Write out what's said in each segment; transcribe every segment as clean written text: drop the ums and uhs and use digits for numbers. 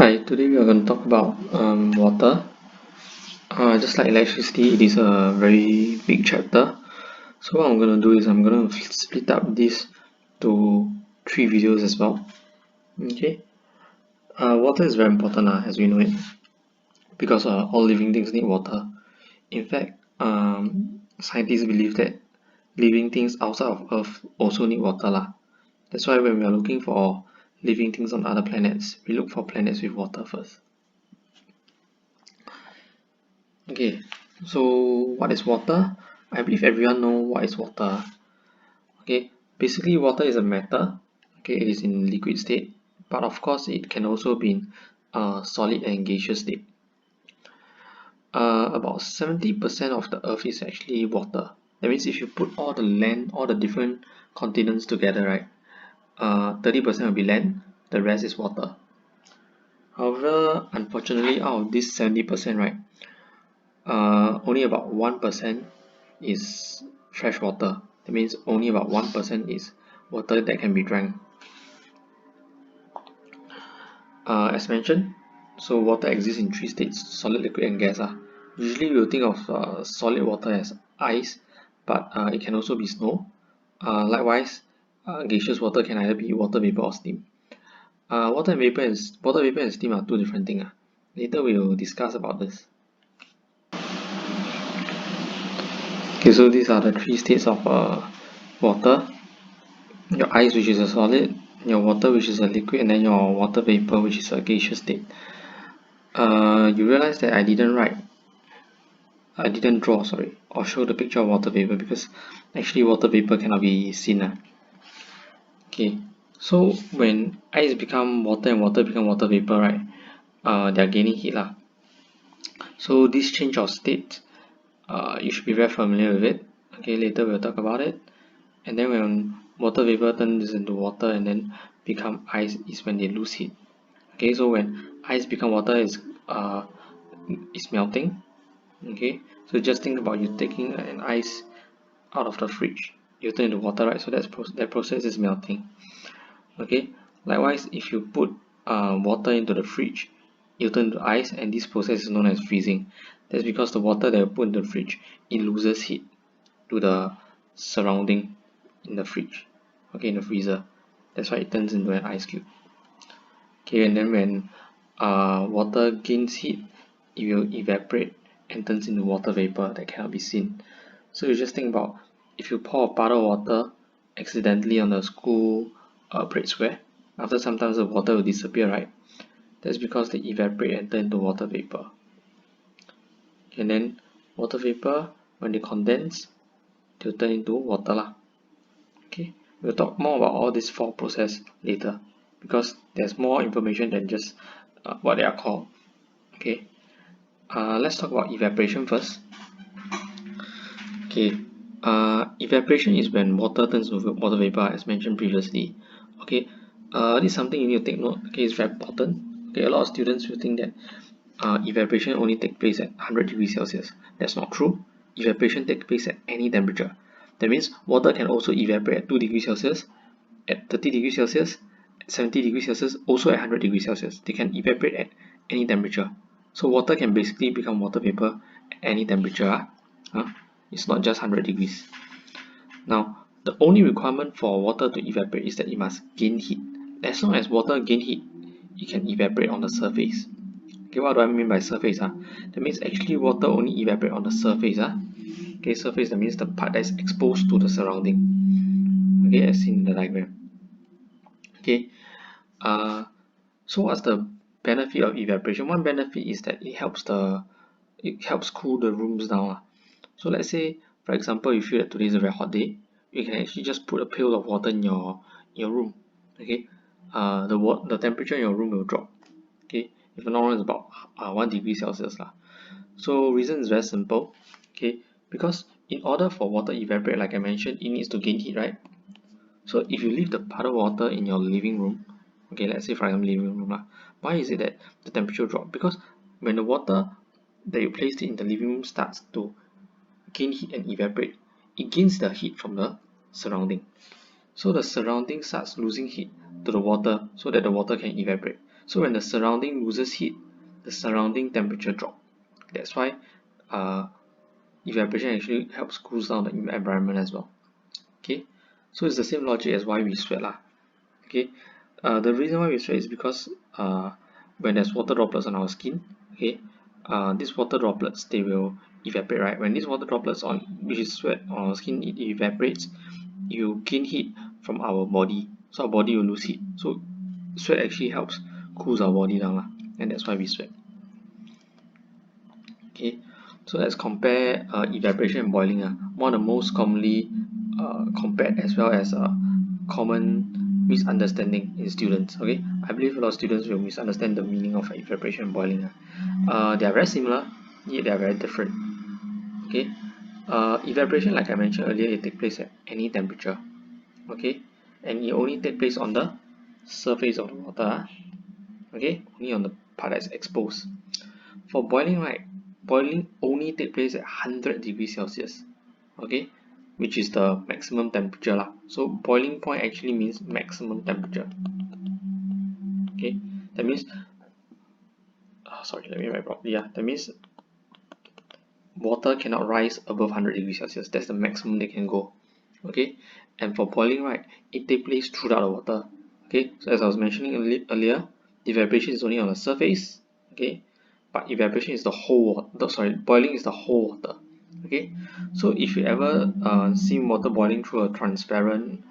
Hi, today we are going to talk about water. Just like electricity, it is a very big chapter. So what I'm going to do is I'm going to split up this to 3 videos as well. Okay. Water is very important as we know it, because all living things need water. In fact, scientists believe that living things outside of Earth also need water That's why when we are looking for living things on other planets, we look for planets with water first. Okay, so what is water? I believe everyone know what is water. Okay, basically water is a matter. Okay, it is in liquid state, but of course it can also be in solid and gaseous state. About 70% of the earth is actually water. That means if you put all the land, all the different continents together, right, 30% will be land, the rest is water. However, unfortunately, out of this 70%, right, only about 1% is fresh water. That means only about 1% is water that can be drank. As mentioned, so water exists in 3 states: solid, liquid, and gas. Usually, we'll think of solid water as ice, but it can also be snow. Likewise, gaseous water can either be water vapor or steam. Water vapor and steam are two different things. Later, we will discuss about this. Okay, so these are the 3 states of water: your ice, which is a solid; your water, which is a liquid; and then your water vapor, which is a gaseous state. You realize that I didn't draw, sorry, or show the picture of water vapor, because actually water vapor cannot be seen. Okay, so when ice become water and water become water vapor, right, they are gaining heat So this change of state, you should be very familiar with it. Okay, later we'll talk about it. And then when water vapor turns into water and then become ice is when they lose heat. Okay, so when ice become water is melting. Okay, so just think about you taking an ice out of the fridge, you turn into water, right? So that process is melting. Okay, likewise, if you put water into the fridge, you turn to ice, and this process is known as freezing. That's because the water that you put in the fridge, it loses heat to the surrounding in the fridge, okay, in the freezer. That's why it turns into an ice cube. Okay, and then when water gains heat, it will evaporate and turns into water vapor that cannot be seen. So you just think about, if you pour a puddle of water accidentally on the school parade square, after sometimes the water will disappear, right? That's because they evaporate and turn into water vapor. And then water vapor, when they condense, they'll turn into water Okay, we'll talk more about all these 4 processes later, because there's more information than just what they are called. Okay, let's talk about evaporation first. Okay, evaporation is when water turns into water vapor, as mentioned previously. Okay, this is something you need to take note. Okay, it's very important. Okay, a lot of students will think that evaporation only takes place at 100 degrees Celsius. That's not true. Evaporation takes place at any temperature. That means water can also evaporate at 2 degrees Celsius, at 30 degrees Celsius, at 70 degrees Celsius, also at 100 degrees Celsius. They can evaporate at any temperature. So water can basically become water vapor at any temperature. It's not just 100 degrees. Now, the only requirement for water to evaporate is that it must gain heat. As long as water gain heat, it can evaporate on the surface. Okay, what do I mean by surface? That means actually water only evaporate on the surface. Okay, surface, that means the part that is exposed to the surrounding. Okay, as seen in the diagram. Okay, so what's the benefit of evaporation? One benefit is that it helps cool the rooms down. So let's say, for example, you feel that today is a very hot day, you can actually just put a pail of water in your room. Okay, the temperature in your room will drop. Okay, if I'm not wrong, it's about 1 degree Celsius So reason is very simple. Okay, because in order for water evaporate, like I mentioned, it needs to gain heat, right? So if you leave the puddle water in your living room, okay, let's say for example living room why is it that the temperature drop? Because when the water that you placed in the living room starts to gain heat and evaporate, it gains the heat from the surrounding. So the surrounding starts losing heat to the water so that the water can evaporate. So when the surrounding loses heat, the surrounding temperature drop. That's why evaporation actually helps cool down the environment as well. Okay, so it's the same logic as why we sweat lah. Okay, the reason why we sweat is because when there's water droplets on our skin, okay, these water droplets, they will evaporate, right? When these water droplets on which is sweat on our skin, it evaporates, you gain heat from our body, so our body will lose heat. So sweat actually helps cools our body down lah, and that's why we sweat. Okay, so let's compare evaporation and boiling. One of the most commonly compared, as well as a common misunderstanding in students. Okay, I believe a lot of students will misunderstand the meaning of evaporation and boiling. They are very similar, yet they are very different. Okay, evaporation, like I mentioned earlier, it takes place at any temperature. Okay, and it only takes place on the surface of the water. Okay, only on the part that's exposed. For boiling, right, boiling only takes place at 100 degrees Celsius. Okay, which is the maximum temperature lah. So boiling point actually means maximum temperature. Okay, that means sorry, let me write properly. That means water cannot rise above 100 degrees Celsius. That's the maximum they can go. Okay, and for boiling, right, it takes place throughout the water. Okay, so as I was mentioning earlier, evaporation is only on the surface. Okay, but evaporation is the whole water. Sorry, boiling is the whole water. Okay, so if you ever seen water boiling through a transparent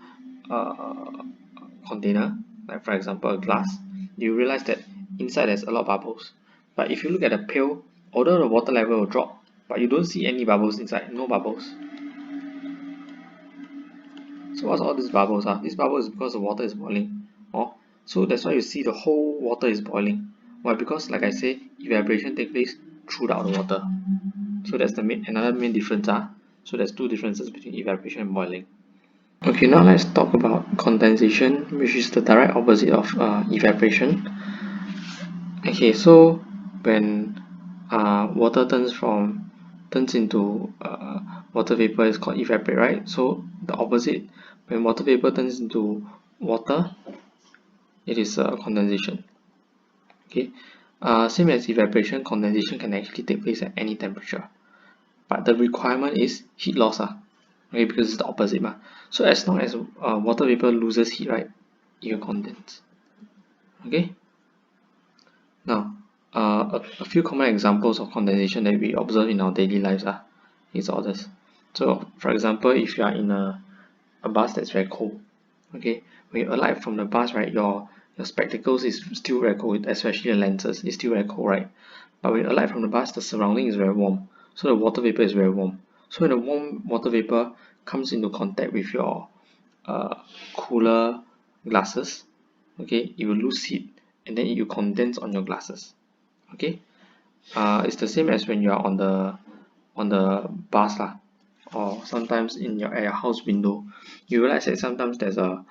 container, like for example a glass, you realize that inside there's a lot of bubbles. But if you look at the pail, although the water level will drop, but you don't see any bubbles inside, no bubbles. So what's all these bubbles are? These bubbles is because the water is boiling. So that's why you see the whole water is boiling. Why? Because like I say, evaporation takes place throughout the water. So that's the another main difference. So there's two differences between evaporation and boiling. Okay, now let's talk about condensation, which is the direct opposite of evaporation. Okay, so when water turns into water vapor, is called evaporate, right? So the opposite, when water vapor turns into water, it is condensation. Okay, same as evaporation, condensation can actually take place at any temperature, but the requirement is heat loss. Okay, because it's the opposite. So as long as water vapor loses heat, right, it will condense. Okay. Now, a few common examples of condensation that we observe in our daily lives is all this. So, for example, if you are in a bus that's very cold, okay, when you alight from the bus, right, your spectacles is still very cold, especially the lenses is still very cold, right? But when you alight from the bus, the surrounding is very warm, so the water vapor is very warm. So when the warm water vapor comes into contact with your cooler glasses, okay, it will lose heat and then it will condense on your glasses. Okay, it's the same as when you are on the bus or sometimes at your house window, you realize that sometimes there's a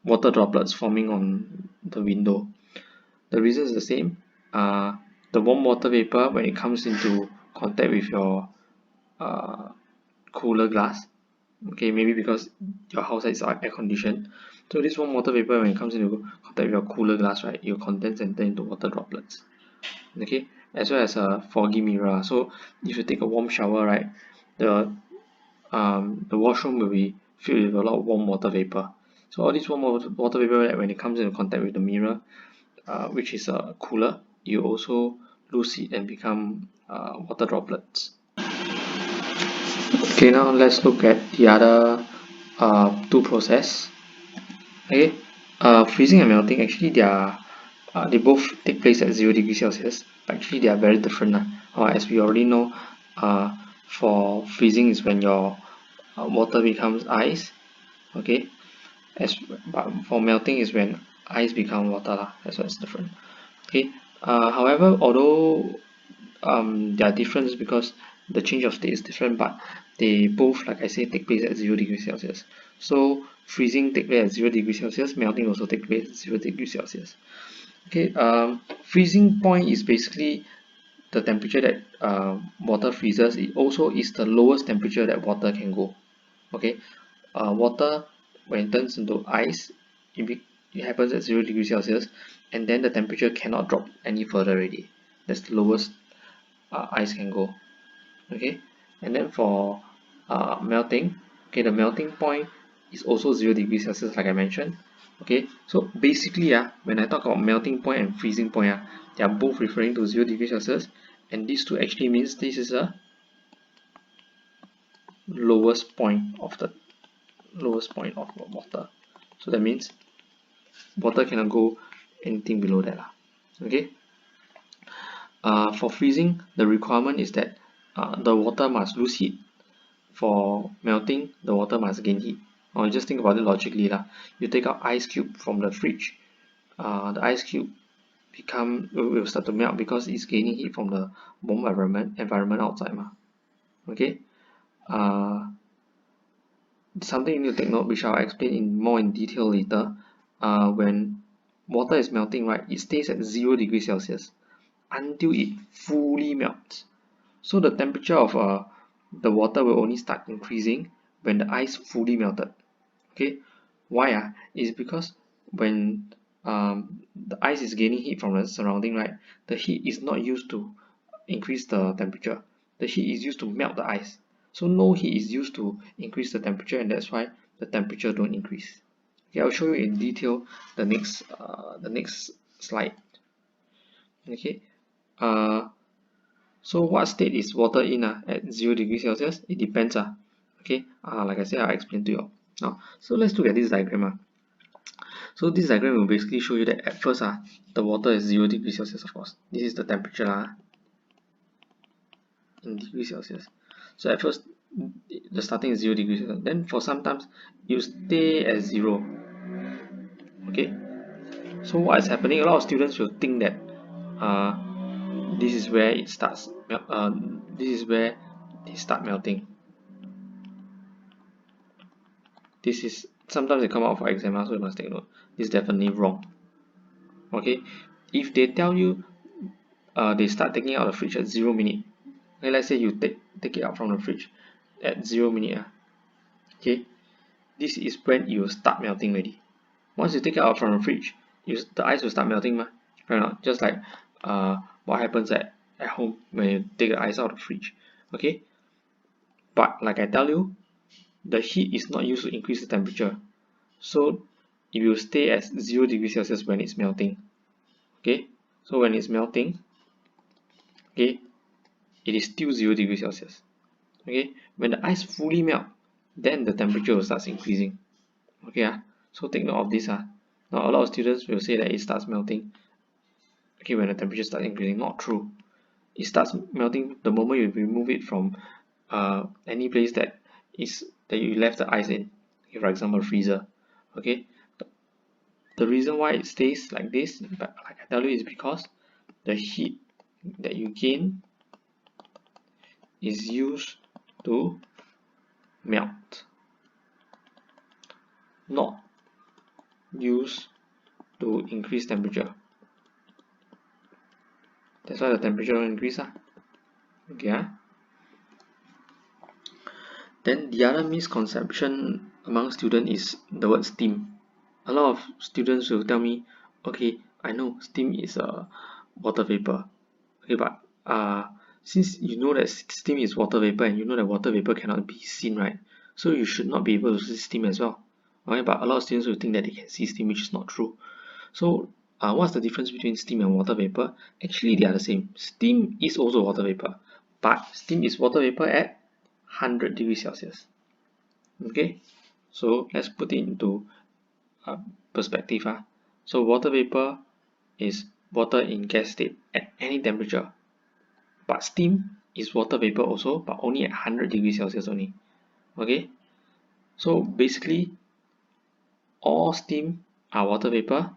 water droplets forming on the window. The reason is the same. The warm water vapor, when it comes into contact with your cooler glass, okay, maybe because your house is air conditioned, so this warm water vapor, when it comes into contact with your cooler glass, right, it will condense and turn into water droplets. Okay, as well as a foggy mirror. So if you take a warm shower, right, the washroom will be filled with a lot of warm water vapor. So all this warm water vapor, right, when it comes into contact with the mirror, which is cooler, you also lose heat and become water droplets. Okay, now let's look at the other two process. Okay, freezing and melting, actually they both take place at 0 degrees Celsius, but actually they are very different. As we already know, for freezing is when your water becomes ice. Okay, but for melting is when ice become water. That's why it's different. Okay, however, although there are differences because the change of state is different, but they both, like I say, take place at 0 degrees Celsius. So freezing take place at 0 degrees Celsius, melting also take place at 0 degrees Celsius. Okay, freezing point is basically the temperature that water freezes. It also is the lowest temperature that water can go. Okay, water when it turns into ice, it happens at 0 degrees Celsius, and then the temperature cannot drop any further already. That's the lowest ice can go. Okay, and then for melting, okay, the melting point is also 0 degrees Celsius, like I mentioned. Okay, so basically when I talk about melting point and freezing point, they are both referring to 0 degrees Celsius, and these two actually means this is a lowest point of the water. So that means water cannot go anything below that okay. For freezing, the requirement is that the water must lose heat. For melting, the water must gain heat. Or just think about it logically lah. You take out ice cube from the fridge, the ice cube will start to melt because it's gaining heat from the warm environment outside Okay. Uh, Something you need to take note, which I'll explain more in detail later. When water is melting, right, it stays at 0 degrees Celsius until it fully melts. So the temperature of the water will only start increasing when the ice fully melted. Okay, why? Is because when the ice is gaining heat from the surrounding, right, the heat is not used to increase the temperature. The heat is used to melt the ice. So no heat is used to increase the temperature, and that's why the temperature don't increase. Okay, I'll show you in detail the next slide. Okay, so what state is water in at 0 degrees Celsius? It depends okay. Like I said, I'll explain to you now. So let's look at this diagram So this diagram will basically show you that at first the water is 0 degrees Celsius, of course. This is the temperature in degrees Celsius. So at first the starting is 0 degrees Celsius. Then for sometimes you stay at 0. Okay. So what is happening? A lot of students will think that this is where it starts. This is where they start melting. This is sometimes they come out for exam, so you must take note. This is definitely wrong. Okay. If they tell you they start taking out the fridge at 0 minute. Okay, let's say you take it out from the fridge at 0 minute. Okay, this is when you start melting already. Once you take it out from the fridge, the ice will start melting right or not? Just like what happens at home when you take the ice out of the fridge. Okay, but like I tell you, the heat is not used to increase the temperature, so it will stay at 0 degrees Celsius when it's melting. Okay, so when it's melting, okay, it is still 0 degrees Celsius. Okay, when the ice fully melt, then the temperature will start increasing. Okay, so take note of this. Now a lot of students will say that it starts melting, okay, when the temperature starts increasing. Not true. It starts melting the moment you remove it from any place that you left the ice in. Okay, for example, freezer. Okay, the reason why it stays like this, but like I tell you, is because the heat that you gain is used to melt, not used to increase temperature. That's why the temperature will increase. Okay. Then the other misconception among students is the word steam. A lot of students will tell me, okay, I know steam is a water vapor. Okay, but since you know that steam is water vapor and you know that water vapor cannot be seen, right? So you should not be able to see steam as well. Okay, but a lot of students will think that they can see steam, which is not true. So what's the difference between steam and water vapor? Actually, they are the same. Steam is also water vapor, but steam is water vapor at 100 degrees Celsius. Okay, so let's put it into perspective. So water vapor is water in gas state at any temperature, but steam is water vapor also, but only at 100 degrees Celsius only. Okay, so basically all steam are water vapor,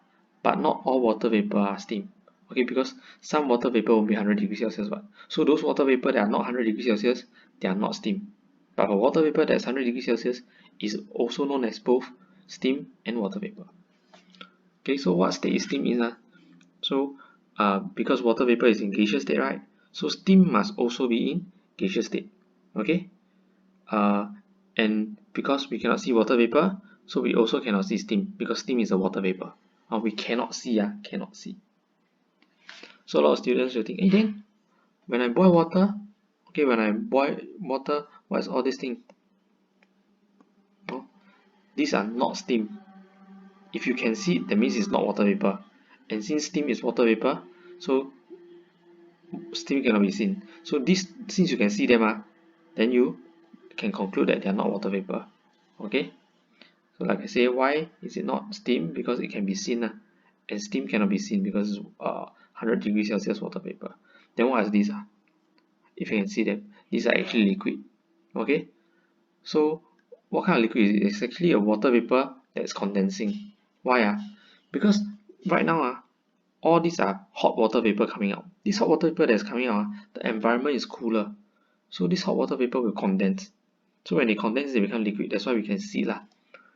but not all water vapor are steam. Okay, because some water vapor will be 100 degrees Celsius, but so those water vapor that are not 100 degrees Celsius, they are not steam. But for water vapor that's 100 degrees Celsius is also known as both steam and water vapor. Okay, so what state is steam in? So because water vapor is in gaseous state, right? So steam must also be in gaseous state. Okay, and because we cannot see water vapor, so we also cannot see steam because steam is a water vapor. we cannot see, cannot see. So a lot of students will think, hey, then when I boil water, okay, when I boil water, what's all this thing? Oh, these are not steam. If you can see it, that means it's not water vapor. And since steam is water vapor, so steam cannot be seen. So this, since you can see them, then you can conclude that they are not water vapor. Okay. So like I say, why is it not steam? Because it can be seen, and steam cannot be seen because it's 100 degrees Celsius water vapor. Then what is these? If you can see them, these are actually liquid. Okay. So what kind of liquid is it? It's actually a water vapor that's condensing. Why? Because right now, all these are hot water vapor coming out. This hot water vapor that's coming out, the environment is cooler. So this hot water vapor will condense. So when it condenses, it becomes liquid. That's why we can see lah.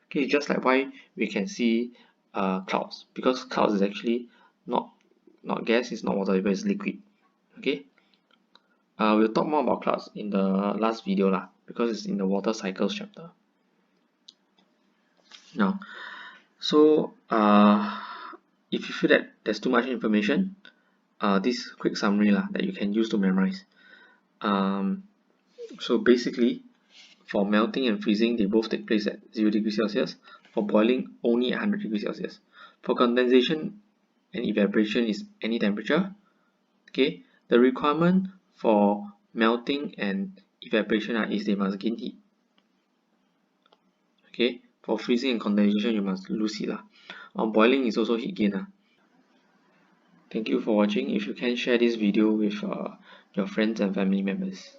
Okay, just like why we can see clouds, because clouds is actually not gas, it's not water vapor, it's liquid. Okay, we'll talk more about clouds in the last video lah, because it's in the water cycles chapter. Now, so if you feel that there's too much information, this quick summary lah that you can use to memorize. So basically, for melting and freezing, they both take place at 0 degrees Celsius. For boiling, only at 100 degrees Celsius. For condensation and evaporation is any temperature. Okay, the requirement for melting and evaporation is they must gain heat. Okay, for freezing and condensation, you must lose heat. Boiling is also heat gain. Thank you for watching. If you can, share this video with your friends and family members.